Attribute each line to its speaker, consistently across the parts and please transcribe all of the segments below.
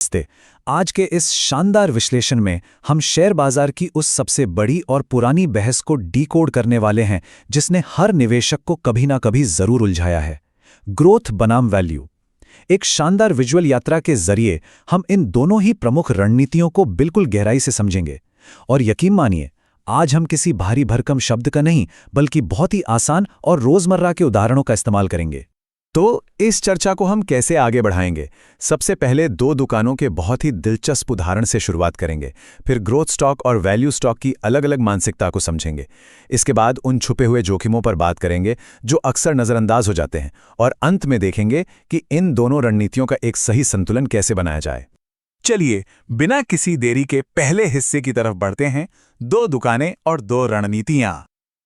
Speaker 1: नमस्ते। आज के इस शानदार विश्लेषण में हम शेयर बाजार की उस सबसे बड़ी और पुरानी बहस को डीकोड करने वाले हैं जिसने हर निवेशक को कभी ना कभी जरूर उलझाया है। ग्रोथ बनाम वैल्यू। एक शानदार विजुअल यात्रा के जरिए हम इन दोनों ही प्रमुख रणनीतियों को बिल्कुल गहराई से समझेंगे। और यकीन मानिए, आज हम किसी भारी भरकम शब्द का नहीं बल्कि बहुत ही आसान और रोजमर्रा के उदाहरणों का इस्तेमाल करेंगे।
Speaker 2: तो इस चर्चा को हम कैसे आगे बढ़ाएंगे? सबसे पहले दो दुकानों के बहुत ही दिलचस्प उदाहरण से शुरुआत करेंगे, फिर ग्रोथ स्टॉक और वैल्यू स्टॉक की अलग-अलग मानसिकता को समझेंगे। इसके बाद उन छुपे हुए जोखिमों पर बात करेंगे जो अक्सर नज़रअंदाज हो जाते हैं, और अंत में देखेंगे कि इन दोनों रणनीतियों का एक सही संतुलन कैसे बनाया जाए।
Speaker 3: चलिए, बिना किसी देरी के पहले हिस्से की तरफ बढ़ते हैं। दो दुकानें और दो रणनीतियां।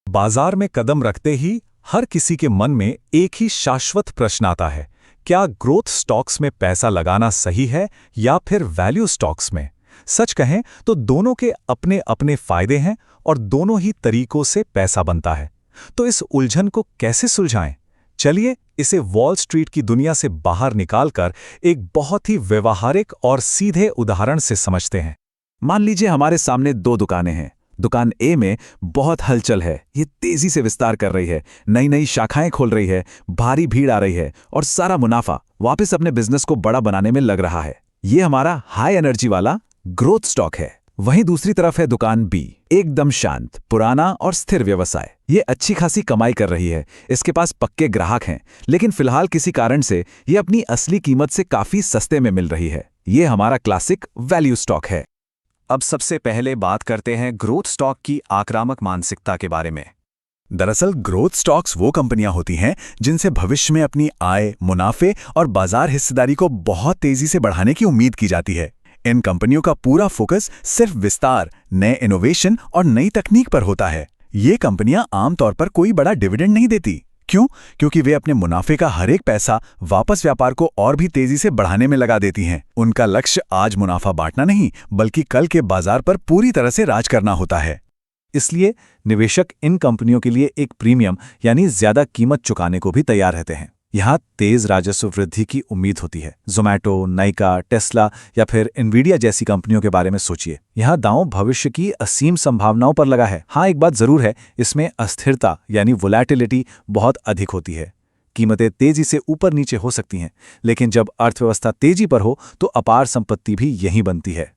Speaker 1: बाजार में कदम रखते ही हर किसी के मन में एक ही शाश्वत प्रश्न आता है, क्या ग्रोथ स्टॉक्स में पैसा लगाना सही है या फिर वैल्यू स्टॉक्स में? सच कहें तो दोनों के अपने अपने फायदे हैं और दोनों ही तरीकों से पैसा बनता है। तो इस उलझन को कैसे सुलझाएं? चलिए इसे वॉल स्ट्रीट की दुनिया से बाहर निकालकर एक बहुत ही व्यवहारिक और सीधे उदाहरण से समझते हैं। मान लीजिए हमारे सामने दो दुकानें हैं। दुकान ए में बहुत हलचल है, ये तेजी से विस्तार कर रही है, नई नई शाखाएं खोल रही है, भारी भीड़ आ रही है और सारा मुनाफा वापस अपने बिजनेस को बड़ा बनाने में लग रहा है। ये हमारा हाई एनर्जी वाला ग्रोथ स्टॉक है। वहीं दूसरी तरफ है दुकान बी, एकदम शांत, पुराना और स्थिर व्यवसाय। ये अच्छी खासी कमाई कर रही है, इसके पास पक्के ग्राहक हैं, लेकिन फिलहाल किसी कारण से ये अपनी असली कीमत से काफी सस्ते में मिल रही है। ये हमारा क्लासिक वैल्यू स्टॉक है।
Speaker 2: अब सबसे पहले बात करते हैं ग्रोथ स्टॉक की आक्रामक मानसिकता के बारे में।
Speaker 3: दरअसल ग्रोथ स्टॉक्स वो कंपनियां होती हैं जिनसे भविष्य में अपनी आय, मुनाफे और बाजार हिस्सेदारी को बहुत तेजी से बढ़ाने की उम्मीद की जाती है। इन कंपनियों का पूरा फोकस सिर्फ विस्तार, नए इनोवेशन और नई तकनीक पर होता है। ये कंपनियां आमतौर पर कोई बड़ा डिविडेंड नहीं देती। क्यों? क्योंकि वे अपने मुनाफे का हर एक पैसा वापस व्यापार को और भी तेजी से बढ़ाने में लगा देती हैं। उनका लक्ष्य आज मुनाफा बांटना नहीं, बल्कि कल के बाजार पर पूरी तरह से राज करना होता है।
Speaker 1: इसलिए निवेशक इन कंपनियों के लिए एक प्रीमियम यानी ज्यादा कीमत चुकाने को भी तैयार रहते हैं। यहाँ तेज राजस्व वृद्धि की उम्मीद होती है। ज़ोमैटो, नाइका, टेस्ला या फिर एनवीडिया जैसी कंपनियों के बारे में सोचिए। यहाँ दांव भविष्य की असीम संभावनाओं पर लगा है। हाँ, एक बात जरूर है, इसमें अस्थिरता यानी वोलैटिलिटी बहुत अधिक होती है। कीमतें तेजी से ऊपर नीचे हो सकती हैं, लेकिन जब अर्थव्यवस्था तेजी पर हो तो अपार संपत्ति भी यहीं बनती है।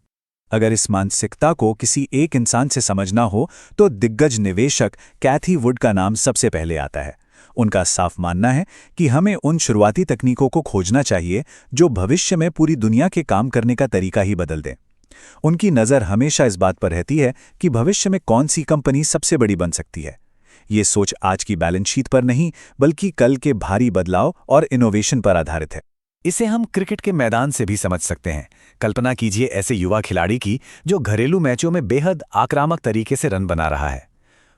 Speaker 1: अगर इस मानसिकता को किसी एक इंसान से समझना हो तो दिग्गज निवेशक कैथी वुड का नाम सबसे पहले आता है। उनका साफ मानना है कि हमें उन शुरुआती तकनीकों को खोजना चाहिए जो भविष्य में पूरी दुनिया के काम करने का तरीका ही बदल दें। उनकी नज़र हमेशा इस बात पर रहती है कि भविष्य में कौन सी कंपनी सबसे बड़ी बन सकती है। ये सोच आज की बैलेंस शीट पर नहीं, बल्कि कल के भारी बदलाव और इनोवेशन पर आधारित है।
Speaker 2: इसे हम क्रिकेट के मैदान से भी समझ सकते हैं। कल्पना कीजिए ऐसे युवा खिलाड़ी की जो घरेलू मैचों में बेहद आक्रामक तरीके से रन बना रहा है।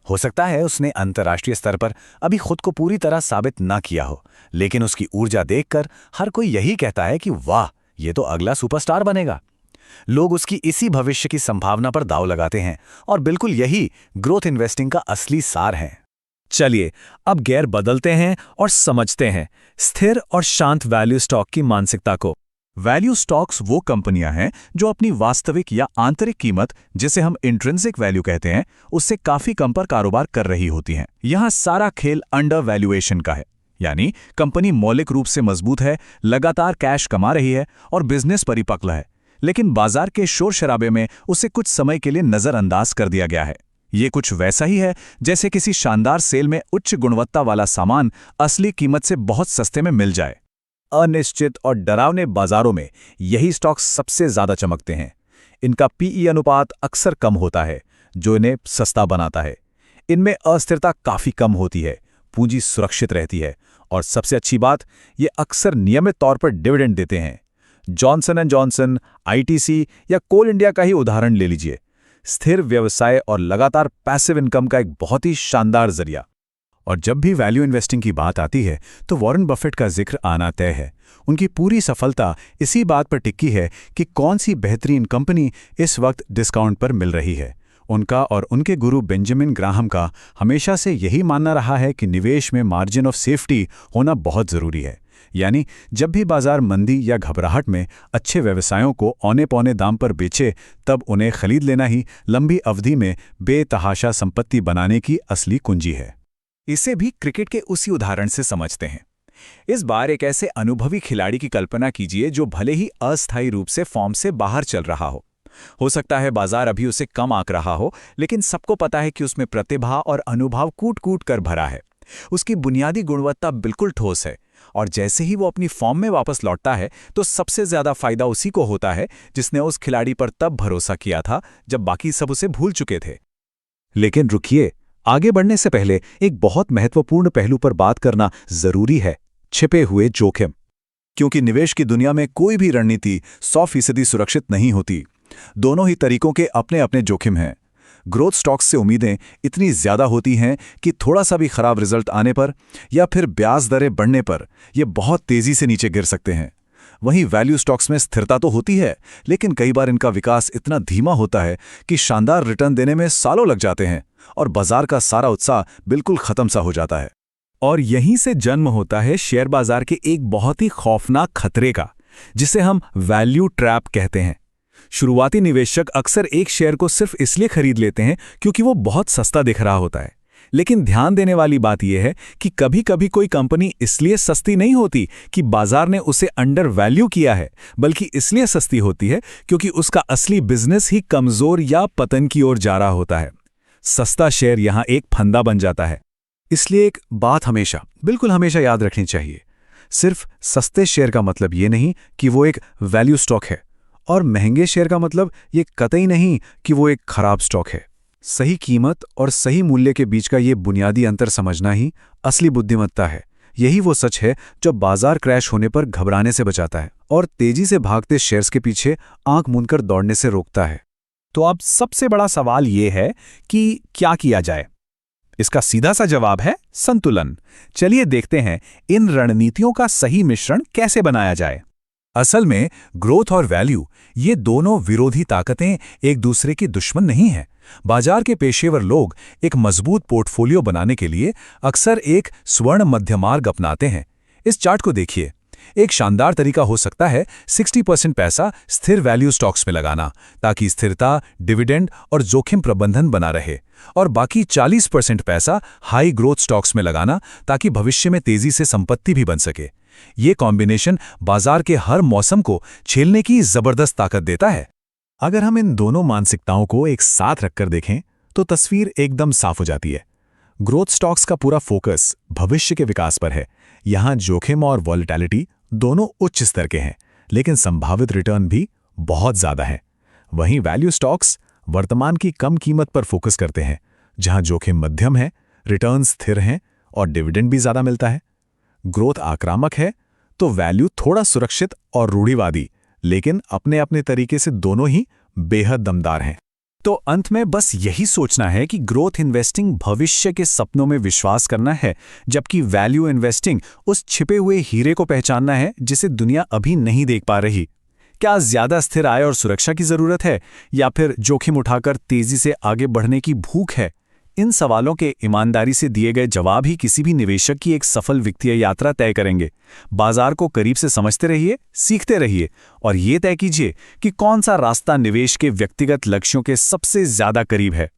Speaker 2: हो सकता है उसने अंतर्राष्ट्रीय स्तर पर अभी खुद को पूरी तरह साबित ना किया हो, लेकिन उसकी ऊर्जा देखकर हर कोई यही कहता है कि वाह, ये तो अगला सुपरस्टार बनेगा। लोग उसकी इसी भविष्य की संभावना पर दांव लगाते हैं, और बिल्कुल यही ग्रोथ इन्वेस्टिंग का असली सार है।
Speaker 1: चलिए अब गेयर बदलते हैं और समझते हैं स्थिर और शांत वैल्यू स्टॉक की मानसिकता को।
Speaker 3: वैल्यू स्टॉक्स वो कंपनियां हैं जो अपनी वास्तविक या आंतरिक कीमत, जिसे हम इंट्रिंसिक वैल्यू कहते हैं, उससे काफी कम पर कारोबार कर रही होती हैं। यहाँ सारा खेल अंडर वैल्यूएशन का है, यानी कंपनी मौलिक रूप से मजबूत है, लगातार कैश कमा रही है और बिजनेस परिपक्व है, लेकिन बाजार के शोर शराबे में उसे कुछ समय के लिए नजरअंदाज कर दिया गया है। ये कुछ वैसा ही है जैसे किसी शानदार सेल में उच्च गुणवत्ता वाला सामान असली कीमत से बहुत सस्ते में मिल जाए। अनिश्चित और डरावने बाजारों में यही स्टॉक्स सबसे ज्यादा चमकते हैं। इनका पीई अनुपात अक्सर कम होता है, जो इन्हें सस्ता बनाता है। इनमें अस्थिरता काफी कम होती है, पूंजी सुरक्षित रहती है, और सबसे अच्छी बात, ये अक्सर नियमित तौर पर डिविडेंड देते हैं। जॉनसन एंड जॉनसन, आईटीसी या कोल इंडिया का ही उदाहरण ले लीजिए। स्थिर व्यवसाय और लगातार पैसिव इनकम का एक बहुत ही शानदार जरिया। और जब भी वैल्यू इन्वेस्टिंग की बात आती है तो वॉरेन बफेट का जिक्र आना तय है। उनकी पूरी सफलता इसी बात पर टिकी है कि कौन सी बेहतरीन कंपनी इस वक्त डिस्काउंट पर मिल रही है। उनका और उनके गुरु बेंजामिन ग्राहम का हमेशा से यही मानना रहा है कि निवेश में मार्जिन ऑफ सेफ्टी होना बहुत ज़रूरी है।
Speaker 2: यानी जब भी बाजार मंदी या घबराहट में अच्छे व्यवसायों को औने पौने दाम पर बेचे, तब उन्हें खरीद लेना ही लंबी अवधि में बेतहाशा संपत्ति बनाने की असली कुंजी है।
Speaker 3: इसे भी क्रिकेट के उसी उदाहरण से समझते हैं। इस बार एक ऐसे अनुभवी खिलाड़ी की कल्पना कीजिए जो भले ही अस्थायी रूप से फॉर्म से बाहर चल रहा हो सकता है बाजार अभी उसे कम आंक रहा हो, लेकिन सबको पता है कि उसमें प्रतिभा और अनुभव कूट कूट कर भरा है। उसकी बुनियादी गुणवत्ता बिल्कुल ठोस है, और जैसे ही वो अपनी फॉर्म में वापस लौटता है तो सबसे ज्यादा फायदा उसी को होता है जिसने उस खिलाड़ी पर तब भरोसा किया था जब बाकी सब उसे भूल चुके थे।
Speaker 1: लेकिन रुकिए, आगे बढ़ने से पहले एक बहुत महत्वपूर्ण पहलू पर बात करना जरूरी है, छिपे हुए जोखिम।
Speaker 2: क्योंकि निवेश की दुनिया में कोई भी रणनीति 100% सुरक्षित नहीं होती। दोनों ही तरीकों के अपने अपने जोखिम हैं। ग्रोथ स्टॉक्स से उम्मीदें इतनी ज्यादा होती हैं कि थोड़ा सा भी खराब रिजल्ट आने पर या फिर ब्याज दरें बढ़ने पर ये बहुत तेजी से नीचे गिर सकते हैं। वहीं वैल्यू स्टॉक्स में स्थिरता तो होती है, लेकिन कई बार इनका विकास इतना धीमा होता है कि शानदार रिटर्न देने में सालों लग जाते हैं और बाजार का सारा उत्साह बिल्कुल खत्म सा हो जाता है।
Speaker 3: और यहीं से जन्म होता है शेयर बाजार के एक बहुत ही खौफनाक खतरे का, जिसे हम वैल्यू ट्रैप कहते हैं। शुरुआती निवेशक अक्सर एक शेयर को सिर्फ इसलिए खरीद लेते हैं क्योंकि वो बहुत सस्ता दिख रहा होता है। लेकिन ध्यान देने वाली बात यह है कि कभी कभी कोई कंपनी इसलिए सस्ती नहीं होती कि बाजार ने उसे अंडर वैल्यू किया है, बल्कि इसलिए सस्ती होती है क्योंकि उसका असली बिजनेस ही कमजोर या पतन की ओर जा रहा होता है। सस्ता शेयर यहां एक फंदा बन जाता है।
Speaker 2: इसलिए एक बात बिल्कुल हमेशा याद रखनी चाहिए, सिर्फ सस्ते शेयर का मतलब ये नहीं कि वो एक वैल्यू स्टॉक है, और महंगे शेयर का मतलब ये कतई नहीं कि वो एक खराब स्टॉक है। सही कीमत और सही मूल्य के बीच का ये बुनियादी अंतर समझना ही असली बुद्धिमत्ता है। यही वो सच है जो बाजार क्रैश होने पर घबराने से बचाता है और तेजी से भागते शेयर्स के पीछे आंख मूंदकर दौड़ने से रोकता है।
Speaker 3: तो अब सबसे बड़ा सवाल ये है कि क्या किया जाए? इसका सीधा सा जवाब है संतुलन। चलिए देखते हैं इन रणनीतियों का सही मिश्रण कैसे बनाया जाए।
Speaker 1: असल में ग्रोथ और वैल्यू ये दोनों विरोधी ताकतें एक दूसरे की दुश्मन नहीं हैं। बाजार के पेशेवर लोग एक मजबूत पोर्टफोलियो बनाने के लिए अक्सर एक स्वर्ण मध्यमार्ग अपनाते हैं। इस चार्ट को देखिए। एक शानदार तरीका हो सकता है 60% पैसा स्थिर वैल्यू स्टॉक्स में लगाना, ताकि स्थिरता, डिविडेंड और जोखिम प्रबंधन बना रहे, और बाकी 40% पैसा हाई ग्रोथ स्टॉक्स में लगाना, ताकि भविष्य में तेजी से संपत्ति भी बन सके। ये कॉम्बिनेशन बाजार के हर मौसम को झेलने की जबरदस्त ताकत देता है।
Speaker 2: अगर हम इन दोनों मानसिकताओं को एक साथ रखकर देखें तो तस्वीर एकदम साफ हो जाती है। ग्रोथ स्टॉक्स का पूरा फोकस भविष्य के विकास पर है। यहां जोखिम और वॉलेटिलिटी दोनों उच्च स्तर के हैं, लेकिन संभावित रिटर्न भी बहुत ज्यादा है। वहीं वैल्यू स्टॉक्स वर्तमान की कम कीमत पर फोकस करते हैं, जहां जोखिम मध्यम है, रिटर्न स्थिर हैं और डिविडेंड भी ज्यादा मिलता है। ग्रोथ आक्रामक है तो वैल्यू थोड़ा सुरक्षित और रूढ़िवादी, लेकिन अपने अपने तरीके से दोनों ही बेहद दमदार हैं।
Speaker 3: तो अंत में बस यही सोचना है कि ग्रोथ इन्वेस्टिंग भविष्य के सपनों में विश्वास करना है, जबकि वैल्यू इन्वेस्टिंग उस छिपे हुए हीरे को पहचानना है जिसे दुनिया अभी नहीं देख पा रही। क्या ज्यादा स्थिर आय और सुरक्षा की जरूरत है, या फिर जोखिम उठाकर तेजी से आगे बढ़ने की भूख है? इन सवालों के ईमानदारी से दिए गए जवाब ही किसी भी निवेशक की एक सफल वित्तीय यात्रा तय करेंगे। बाजार को करीब से समझते रहिए, सीखते रहिए, और ये तय कीजिए कि कौन सा रास्ता निवेश के व्यक्तिगत लक्ष्यों के सबसे ज्यादा करीब है।